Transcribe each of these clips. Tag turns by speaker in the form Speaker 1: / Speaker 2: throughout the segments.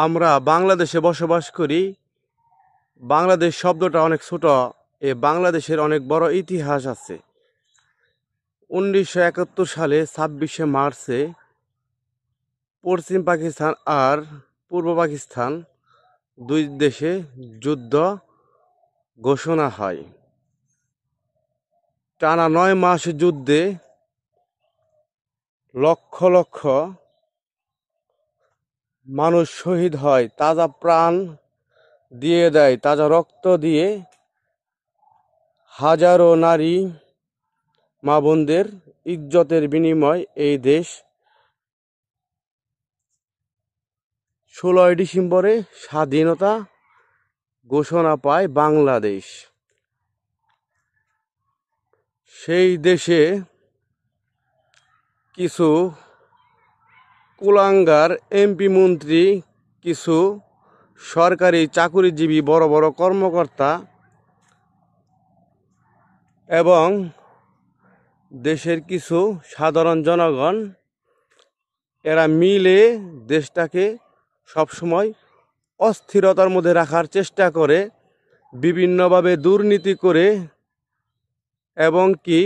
Speaker 1: আমরা বাংলাদেশে বসবাস করি। বাংলাদেশ শব্দটা অনেক ছোট। এ বাংলাদেশের অনেক বড় ইতিহাস আছে। 1971 সালে 26শে মার্চে পশ্চিম পাকিস্তান আর পূর্ব পাকিস্তান দুই দেশে যুদ্ধ ঘোষণা হয়। টানা 9 মাস যুদ্ধে লক্ষ লক্ষ মানুষ শহীদ হয়, তাজা প্রাণ দিয়ে দেয়, তাজা রক্ত দিয়ে। হাজারো নারী মা বোনদের ইজ্জতের বিনিময় এই দেশ 16ই ডিসেম্বরে স্বাধীনতা ঘোষণা পায় বাংলাদেশ। সেই দেশে কিছু কুলাঙ্গার এমপি মন্ত্রী, কিছু সরকারি চাকুরিজীবী, বড় বড় কর্মকর্তা এবং দেশের কিছু সাধারণ জনগণ, এরা মিলে দেশটাকে সবসময় অস্থিরতার মধ্যে রাখার চেষ্টা করে, বিভিন্নভাবে দুর্নীতি করে এবং কি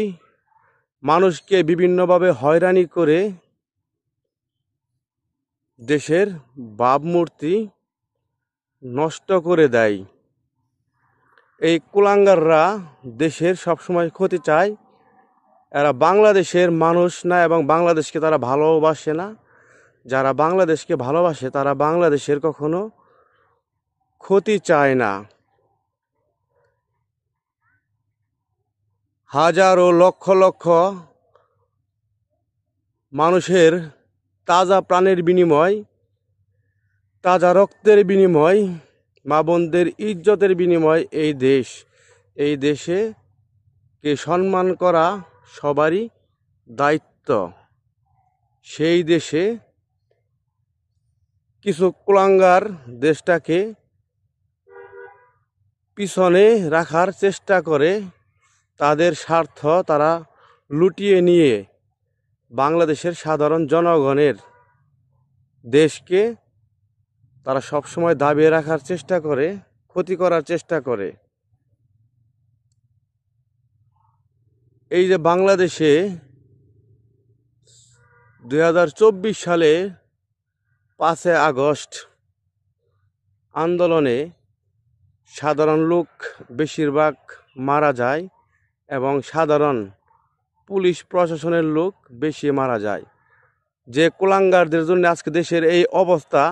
Speaker 1: মানুষকে বিভিন্নভাবে হয়রানি করে দেশের ভাবমূর্তি নষ্ট করে দেয়। এই কুলাঙ্গাররা দেশের সবসময় ক্ষতি চায়। এরা বাংলাদেশের মানুষ না এবং বাংলাদেশকে তারা ভালোবাসে না। যারা বাংলাদেশকে ভালোবাসে তারা বাংলাদেশের কখনো ক্ষতি চায় না। হাজারো লক্ষ লক্ষ মানুষের তাজা প্রাণের বিনিময়, তাজা রক্তের বিনিময়, মা বোনদের ইজ্জতের বিনিময় এই দেশে কে সম্মান করা সবারই দায়িত্ব। সেই দেশে কিছু কুলাঙ্গার দেশটাকে পিছনে রাখার চেষ্টা করে। তাদের স্বার্থ তারা লুটিয়ে নিয়ে বাংলাদেশের সাধারণ জনগণের দেশকে তারা সবসময় দাবিয়ে রাখার চেষ্টা করে, ক্ষতি করার চেষ্টা করে। এই যে বাংলাদেশে 2024 সালে 5 আগস্ট আন্দোলনে সাধারণ লোক বেশিরভাগ মারা যায় এবং সাধারণ পুলিশ প্রশাসনের লোক বেশি মারা যায়। যে কুলাঙ্গারদের জন্য আজকে দেশের এই অবস্থা,